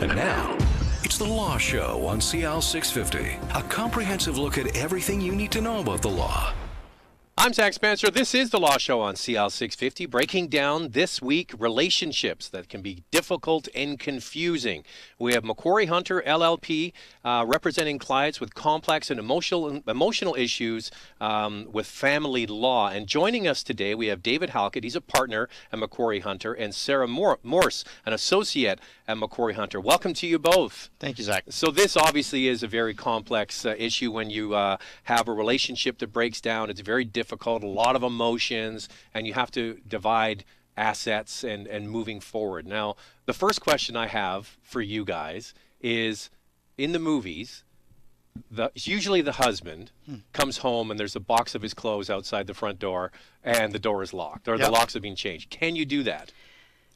And now, it's The Law Show on CL 650, a comprehensive look at everything you need to know about the law. I'm Zach Spencer. This is The Law Show on CL 650, breaking down this week relationships that can be difficult and confusing. We have McQuarrieHunterLLP representing clients with complex and emotional issues with family law. And joining us today, we have David Halkett. He's a partner at McQuarrie Hunter, and Sarah Morse, an associate at McQuarrie Hunter. Welcome to you both. Thank you, Zach. So this obviously is a very complex issue when you have a relationship that breaks down. It's very difficult, a lot of emotions, and you have to divide assets and moving forward. Now, the first question I have for you guys is, in the movies, it's usually the husband comes home and there's a box of his clothes outside the front door and the door is locked, or the locks have been changed. Can you do that?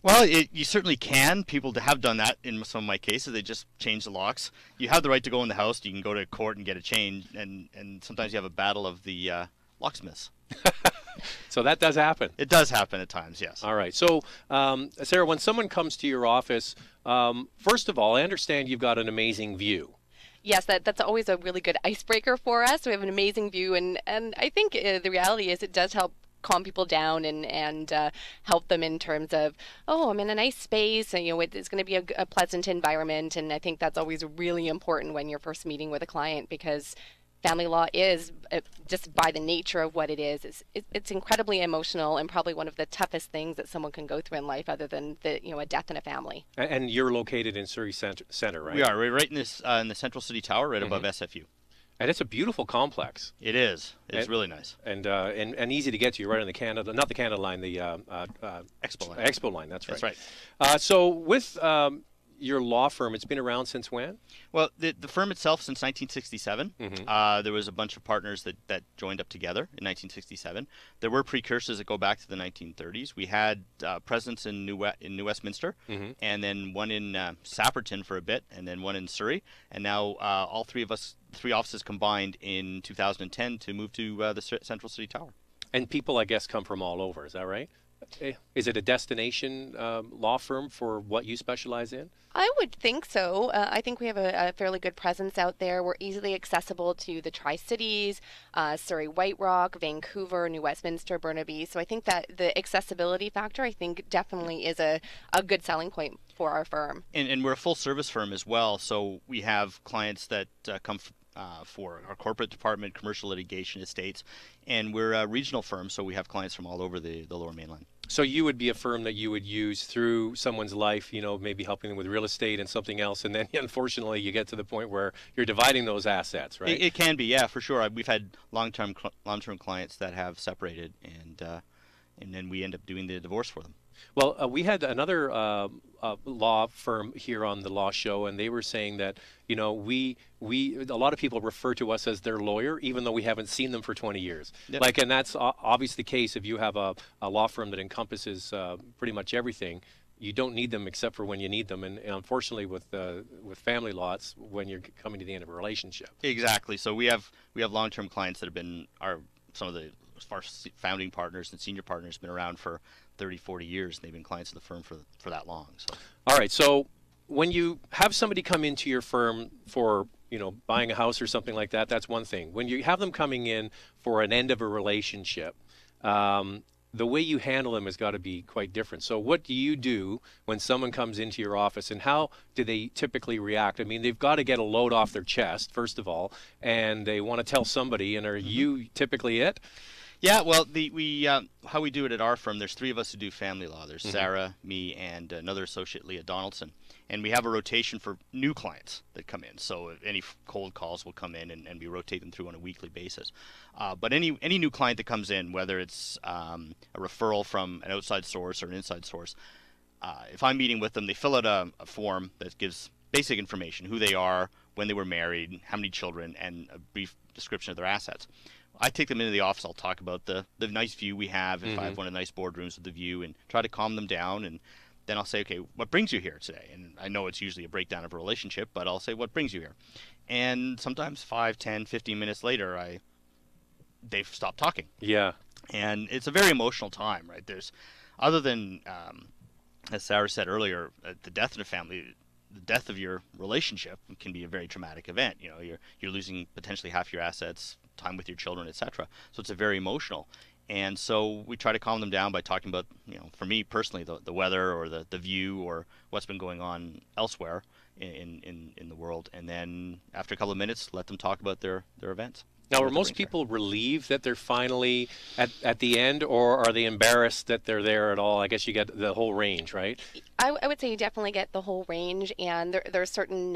Well, you certainly can. People have done that in some of my cases. They just change the locks. You have the right to go in the house. You can go to court and get a change, and sometimes you have a battle of the locksmiths. So that does happen. It does happen at times, yes. All right. So, Sarah, when someone comes to your office, first of all, I understand you've got an amazing view. Yes, that's always a really good icebreaker for us. We have an amazing view, and I think the reality is it does help calm people down and help them in terms of, oh, I'm in a nice space, and it's going to be a pleasant environment. And I think that's always really important when you're first meeting with a client, because family law is, just by the nature of what it is, it's incredibly emotional and probably one of the toughest things that someone can go through in life, other than a death in a family. And you're located in Surrey Center, right? We are. We're right in this in the Central City Tower, right above SFU. And it's a beautiful complex. It is. It's really nice. And easy to get to. You're right on the Canada, not the Canada line, the Expo line. Expo line, that's right. That's right. So with your law firm, it's been around since when? Well, the firm itself since 1967. There was a bunch of partners that joined up together in 1967. There were precursors that go back to the 1930s. We had presence in New Westminster, and then one in Sapperton for a bit, and then one in Surrey. And now all three offices combined in 2010 to move to the Central City Tower. And people, I guess, come from all over. Is that right? Is it a destination law firm for what you specialize in? I would think so. I think we have a fairly good presence out there. We're easily accessible to the Tri-Cities, Surrey, White Rock, Vancouver, New Westminster, Burnaby. So I think that the accessibility factor, I think, definitely is a good selling point for our firm. And we're a full-service firm as well, so we have clients that come for our corporate department, commercial litigation, estates, and we're a regional firm, so we have clients from all over the Lower Mainland. So you would be a firm that you would use through someone's life, maybe helping them with real estate and something else, and then unfortunately you get to the point where you're dividing those assets, right? It can be, yeah, for sure. We've had long-term clients that have separated, and then we end up doing the divorce for them. Well, we had another law firm here on the Law Show, and they were saying that, a lot of people refer to us as their lawyer, even though we haven't seen them for 20 years. Yep. And that's obviously the case if you have a law firm that encompasses pretty much everything. You don't need them except for when you need them, and unfortunately with family law, it's when you're coming to the end of a relationship. Exactly. So we have long-term clients that have been some of the founding partners and senior partners, been around for 30, 40 years, and they've been clients of the firm for that long. So. All right. So when you have somebody come into your firm for, buying a house or something like that, that's one thing. When you have them coming in for an end of a relationship, the way you handle them has got to be quite different. So what do you do when someone comes into your office, and how do they typically react? I mean, they've got to get a load off their chest, first of all, and they want to tell somebody, and are you typically it? Yeah, well, how we do it at our firm, there's three of us who do family law. There's Sarah, me, and another associate, Leah Donaldson. And we have a rotation for new clients that come in. So if any cold calls will come in, and we rotate them through on a weekly basis. But any new client that comes in, whether it's a referral from an outside source or an inside source, if I'm meeting with them, they fill out a form that gives basic information, who they are, when they were married, how many children, and a brief description of their assets. I take them into the office. I'll talk about the nice view we have, if I have one of the nice boardrooms with the view, and try to calm them down. And then I'll say, okay, what brings you here today? And I know it's usually a breakdown of a relationship, but I'll say, what brings you here? And sometimes 5, 10, 15 minutes later, they've stopped talking. Yeah. And it's a very emotional time, right? Other than, as Sarah said earlier, the death in a family, the death of your relationship can be a very traumatic event. You know, you're losing potentially half your assets, time with your children, etc. So it's a very emotional. And so we try to calm them down by talking about, you know, for me personally, the weather or the view or what's been going on elsewhere in the world. And then after a couple of minutes, let them talk about their events. Now, are most people relieved that they're finally at the end, or are they embarrassed that they're there at all? I guess you get the whole range, right? I would say you definitely get the whole range, and there are certain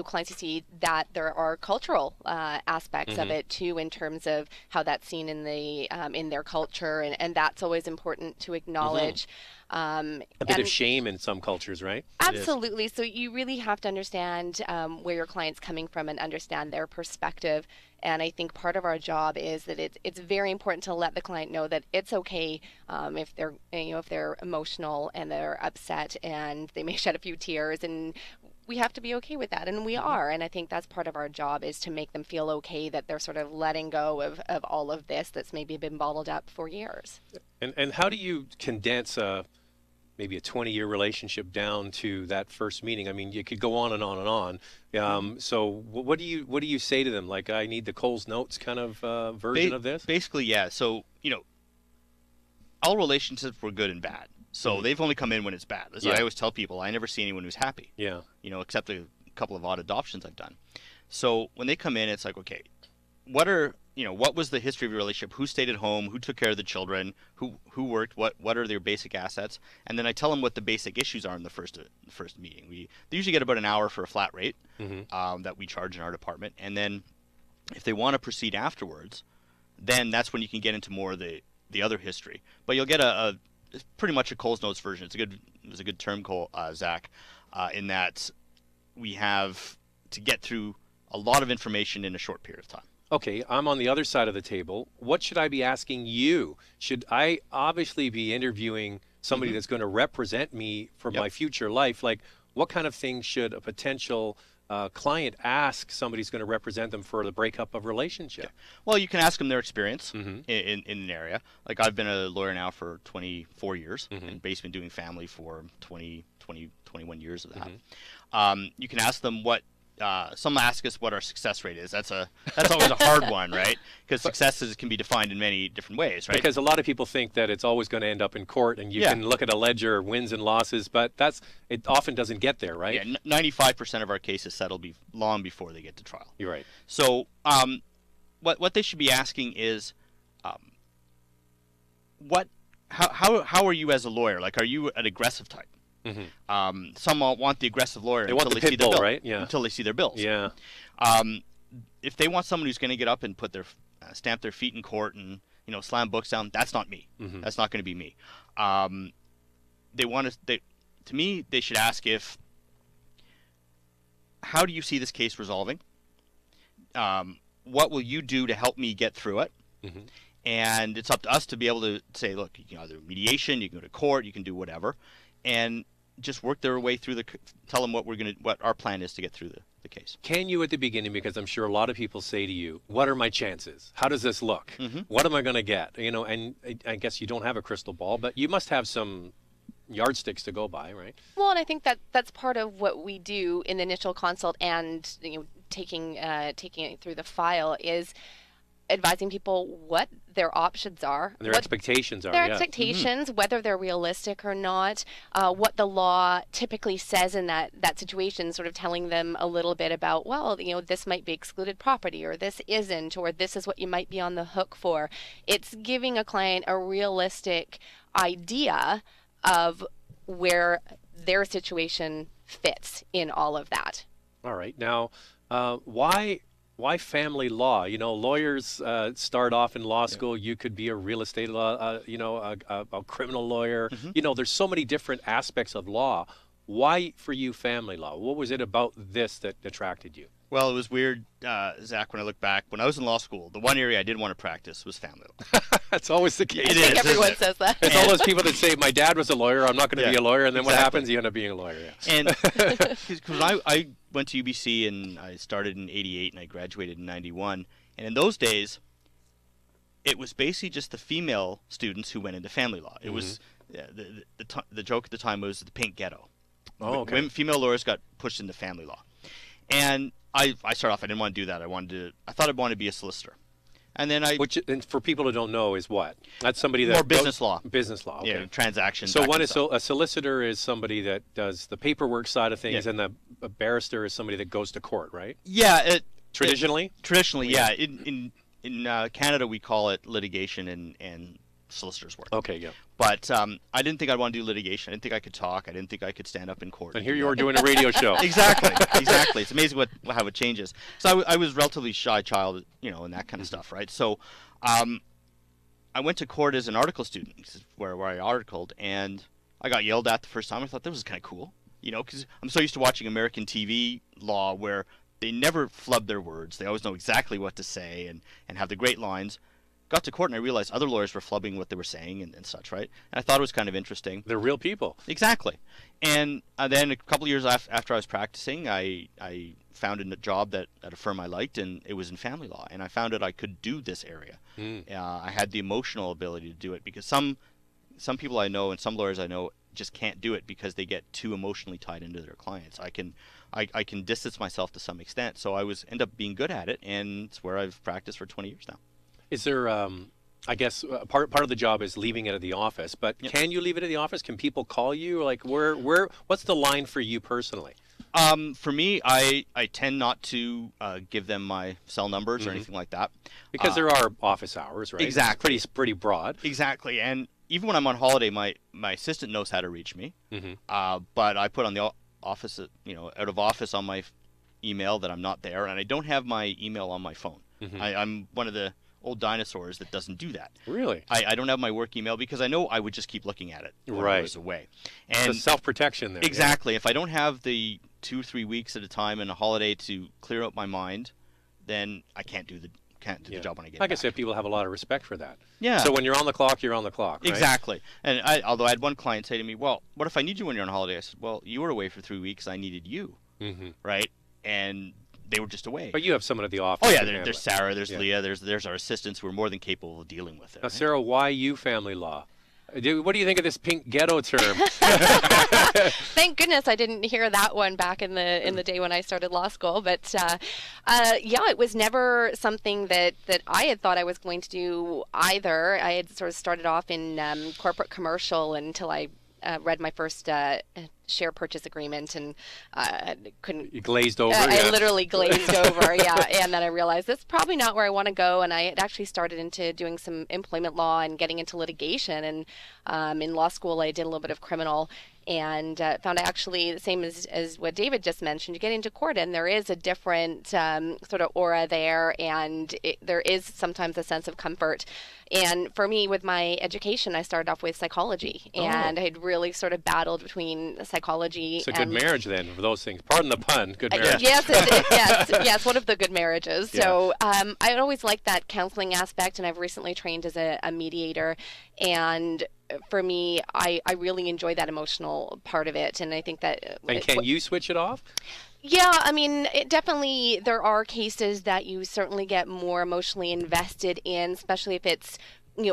clients you see that there are cultural aspects of it too, in terms of how that's seen in their culture, and that's always important to acknowledge. A bit of shame in some cultures, right? Absolutely. So you really have to understand where your client's coming from and understand their perspective. And I think part of our job is that it's very important to let the client know that it's okay if they're emotional and they're upset and they may shed a few tears, and we have to be okay with that, and we are. And I think that's part of our job, is to make them feel okay that they're sort of letting go of all of this that's maybe been bottled up for years. And how do you condense maybe a 20-year relationship down to that first meeting? I mean, you could go on and on and on. So what do you say to them? Like, I need the Coles Notes kind of version of this? Basically, yeah. So, you know, all relationships were good and bad. So they've only come in when it's bad. As I always tell people, I never see anyone who's happy. Yeah. You know, except a couple of odd adoptions I've done. So when they come in, it's like, okay, what was the history of your relationship? Who stayed at home? Who took care of the children? Who worked? What are their basic assets? And then I tell them what the basic issues are in the first meeting. They usually get about an hour for a flat rate that we charge in our department. And then if they want to proceed afterwards, then that's when you can get into more of the other history. But you'll get it's pretty much a Coles Notes version. It was a good term, Zach, in that we have to get through a lot of information in a short period of time. Okay, I'm on the other side of the table. What should I be asking you? Should I obviously be interviewing somebody that's going to represent me for my future life? Like, what kind of things should a potential client ask somebody who's going to represent them for the breakup of relationship? Well, you can ask them their experience in an area. Like, I've been a lawyer now for 24 years and basically been doing family for 21 years of that. You can ask them what some ask us what our success rate is. That's always a hard one, right? Because successes can be defined in many different ways, right? Because a lot of people think that it's always going to end up in court, and you can look at a ledger of wins and losses, but it often doesn't get there, right? Yeah, 95% of our cases settle long before they get to trial. You're right. So what they should be asking is, how are you as a lawyer? Like, are you an aggressive type? Some want the aggressive lawyer until they see their bill, right? Yeah. Until they see their bills. Yeah. If they want someone who's going to get up and put their stamp their feet in court and slam books down, that's not me. That's not going to be me. To me, they should ask how do you see this case resolving? What will you do to help me get through it? And it's up to us to be able to say, look, you can either mediation, you can go to court, you can do whatever, and just work their way through tell them what our plan is to get through the case. Can you at the beginning, because I'm sure a lot of people say to you, what are my chances? How does this look? What am I going to get? And I guess you don't have a crystal ball, but you must have some yardsticks to go by, right? Well, and I think that's part of what we do in the initial consult, and taking it through the file is advising people what their options are, and their expectations are. Their expectations, whether they're realistic or not, what the law typically says in that situation, sort of telling them a little bit about, well, this might be excluded property, or this isn't, or this is what you might be on the hook for. It's giving a client a realistic idea of where their situation fits in all of that. All right. Now, why family law? Lawyers start off in law school. You could be a real estate law, a criminal lawyer. There's so many different aspects of law. Why, for you, family law? What was it about this that attracted you? Well, it was weird, Zach, when I look back. When I was in law school, the one area I didn't want to practice was family law. That's always the case. I think everyone says that. It's all those people that say, my dad was a lawyer, I'm not going to be a lawyer, and then what happens? You end up being a lawyer. Yeah. And because I went to UBC, and I started in 88, and I graduated in 91. And in those days, it was basically just the female students who went into family law. It was the joke at the time was the pink ghetto. Oh, okay. Female lawyers got pushed into family law. And I started off, I didn't want to do that. I thought I'd want to be a solicitor. And then and for people who don't know, is what? That's somebody that more business law. Business law, okay. Yeah, transactions. So a solicitor is somebody that does the paperwork side of things, and a barrister is somebody that goes to court, right? Yeah. Traditionally, yeah. In Canada, we call it litigation and solicitor's work. Okay, yeah. But I didn't think I'd want to do litigation. I didn't think I could talk. I didn't think I could stand up in court. And here you are doing a radio show. Exactly. It's amazing how it changes. So I was a relatively shy child, and that kind of stuff, right? So I went to court as an article student, where I articled, and I got yelled at the first time. I thought that was kind of cool, because I'm so used to watching American TV law where they never flub their words. They always know exactly what to say and have the great lines. Got to court and I realized other lawyers were flubbing what they were saying and such, right? And I thought it was kind of interesting. They're real people. Exactly. And then a couple of years after I was practicing, I found a job at a firm I liked, and it was in family law. And I found out I could do this area. I had the emotional ability to do it, because some people I know and some lawyers I know just can't do it because they get too emotionally tied into their clients. I can distance myself to some extent, so I end up being good at it, and it's where I've practiced for 20 years now. Is there, I guess, part of the job is leaving it at the office, but can you leave it at the office? Can people call you? Like, what's the line for you personally? For me, I tend not to give them my cell numbers or anything like that. Because there are office hours, right? Exactly. It's pretty broad. Exactly. And even when I'm on holiday, my assistant knows how to reach me. But I put on the office, out of office on my email that I'm not there, and I don't have my email on my phone. I'm one of the old dinosaurs that doesn't do that. Really? I don't have my work email because I know I would just keep looking at it when I was away. And so self-protection there. Exactly. If I don't have the 2 or 3 weeks at a time and a holiday to clear out my mind, then I can't do the job when I get back. Like I said, people have a lot of respect for that. Yeah. So when you're on the clock, you're on the clock, right? Exactly. And although I had one client say to me, well, what if I need you when you're on holiday? I said, well, you were away for 3 weeks. I needed you. Right? And they were just away. But you have someone at the office. Oh, yeah. There's Sarah, there's Leah, there's our assistants who are more than capable of dealing with it. Now, Sarah, why you family law? What do you think of this pink ghetto term? Thank goodness I didn't hear that one back in the day when I started law school. But it was never something that I had thought I was going to do either. I had sort of started off in corporate commercial until I read my first share purchase agreement and couldn't. You glazed over. I literally glazed over, and then I realized that's probably not where I want to go. And I had actually started into doing some employment law and getting into litigation. And in law school, I did a little bit of criminal. And found actually the same as what David just mentioned. You get into court and there is a different sort of aura there, and there is sometimes a sense of comfort. And for me, with my education, I started off with psychology, and I had really sort of battled between psychology. It's a good marriage then for those things. Pardon the pun. Good marriage. Yes, one of the good marriages. Yeah. So I always liked that counseling aspect, and I've recently trained as a mediator. And for me, I really enjoy that emotional part of it, and I think that. And can you switch it off? Yeah, I mean, definitely there are cases that you certainly get more emotionally invested in, especially if it's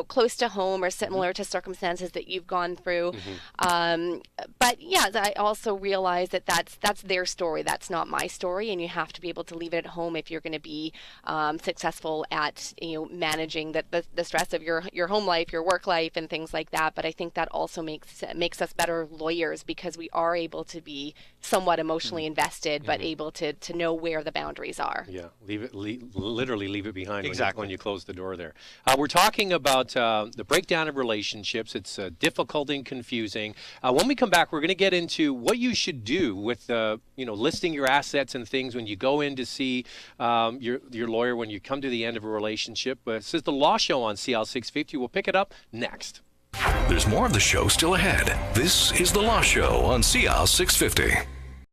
close to home or similar to circumstances that you've gone through. But yeah, I also realize that that's their story. That's not my story, and you have to be able to leave it at home if you're going to be successful at managing the stress of your home life, your work life, and things like that. But I think that also makes us better lawyers because we are able to be somewhat emotionally invested, but able to know where the boundaries are. Yeah, literally leave it behind when you close the door there. We're talking about the breakdown of relationships. It's difficult and confusing. When we come back, we're going to get into what you should do with listing your assets and things when you go in to see your lawyer when you come to the end of a relationship. This is the Law Show on CL 650. We'll pick it up next. There's more of the show still ahead. This is the Law Show on CL 650.